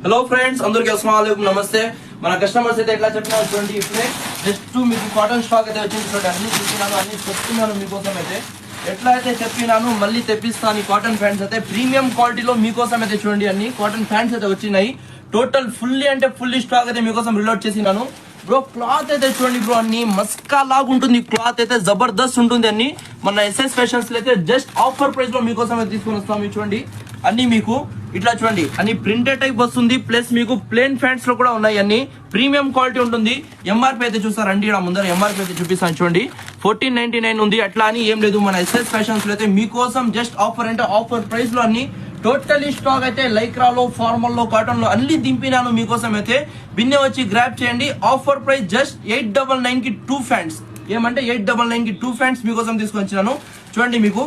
Hello friends, అందరికీ అస్సలాముఅలైకుం, నమస్తే. మన కస్టమర్స్ అయితే ఎట్లా చెప్పినా చూడండి, ఇప్పుడే జస్ట్ మీకు కాటన్ స్టాక్ అయితే వచ్చింది చూడండి. అన్ని చూస్తున్నాను, అన్ని చెప్తున్నాను మీకోసం అయితే. ఎట్లా అయితే చెప్పినాను మళ్ళీ తెప్పిస్తాను. ఈ కాటన్ ప్యాంట్స్ అయితే ప్రీమియం క్వాలిటీలో మీకోసం అయితే చూడండి. అన్ని కాటన్ ప్యాంట్స్ అయితే వచ్చినాయి. టోటల్ ఫుల్లీ స్టాక్ అయితే మీకోసం రిలోడ్ చేసినాను. బ్రో క్లాత్ అయితే చూడండి బ్రో, అన్ని మస్కా లాగా ఉంటుంది. క్లాత్ అయితే జబర్దస్త్ ఉంటుంది. అన్ని మన ఎస్ఎస్ ఫ్యాషన్స్ లో అయితే జస్ట్ ఆఫర్ ప్రైస్ లో మీకోసం అయితే తీసుకొని వస్తాం. మీరు చూడండి, అన్ని మీకు ఇట్లా చూడండి, అన్ని ప్రింటెడ్ టైప్ వస్తుంది. ప్లస్ మీకు ప్లేన్ ఫ్యాంట్స్ లో కూడా ఉన్నాయి. అన్ని ప్రీమియం క్వాలిటీ ఉంటుంది. ఎంఆర్పీ అయితే చూస్తారండి, ఇక్కడ ముందర ఎంఆర్పీ అయితే చూపిస్తాను చూడండి. 1499 ఉంది. అట్లా అని ఏం లేదు, మన ఎస్ఎస్ ఫ్యాషన్స్ లో అయితే మీకోసం జస్ట్ ఆఫర్ అంటే ఆఫర్ ప్రైస్ లో అన్ని టోటలీ స్టాక్ అయితే లైక్రాలో, ఫార్మల్ లో, కాటన్ లో అన్ని దింపినాను మీకోసం అయితే. బిన్నె వచ్చి గ్రాప్ చేయండి. ఆఫర్ ప్రైస్ జస్ట్ 899 కి 2 ఫ్యాంట్స్. ఏమంటే 899 కి 2 ఫ్యాంట్స్ మీకోసం తీసుకొని వచ్చినాను. చూడండి, మీకు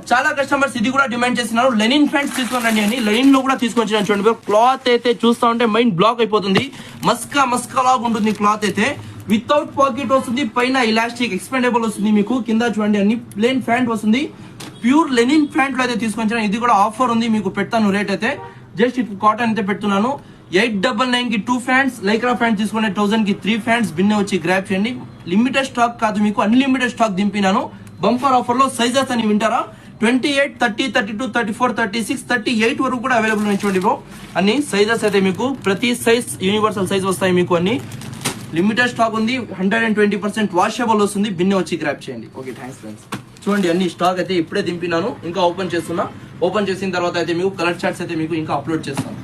చాలా కస్టమర్స్ ఇది కూడా డిమాండ్ చేస్తున్నారు, లెనిన్ ఫ్యాంట్స్ తీసుకొని రండి అని. లెనిన్ లో కూడా తీసుకొని వచ్చినాను చూడండి. క్లాత్ అయితే చూస్తా ఉంటే మైండ్ బ్లాక్ అయిపోతుంది. మస్కా లాగా ఉంటుంది క్లాత్ అయితే. వితౌట్ పాకెట్ వస్తుంది, పైన ఇలాస్టిక్ ఎక్స్పెండబుల్ వస్తుంది. మీకు కింద చూడండి, అన్ని ప్లేన్ ఫ్యాంట్ వస్తుంది. ప్యూర్ లెనిన్ ఫ్యాంట్ లో అయితే తీసుకొచ్చాను. ఇది కూడా ఆఫర్ ఉంది, మీకు పెడతాను రేట్ అయితే. జస్ట్ ఇప్పుడు కాటన్ అయితే పెడుతున్నాను. 899 కి 2 ఫ్యాంట్స్, లైక్రా ఫ్యాంట్స్ తీసుకునే 1000 కి 3 ఫ్యాంట్స్. బిన్నె వచ్చి గ్రాప్ చేయండి. లిమిటెడ్ స్టాక్ కాదు, మీకు అన్లిమిటెడ్ స్టాక్ దింపినాను. బంపర్ ఆఫర్ లో సైజెస్ అని వింటారా, 28, 30, 32, 34, 36, 38 వరకు కూడా అవైలబుల్ ఉన్నాయి చూడండి బ్రో. అన్ని సైజెస్ అయితే మీకు ప్రతి సైజ్ యూనివర్సల్ సైజ్ వస్తాయి మీకు. అన్ని లిమిటెడ్ స్టాక్ ఉంది. 120% వాషబుల్ వస్తుంది. బిన్నె వచ్చి గ్రాప్ చేయండి. Okay, thanks friends. చూడండి, అన్ని స్టాక్ అయితే ఇప్పుడే దింపినాను. ఇంకా ఓపెన్ చేస్తున్నా. ఓపెన్ చేసిన తర్వాత అయితే మీకు కలర్ చార్ట్స్ అయితే మీకు ఇంకా అప్లోడ్ చేస్తాను.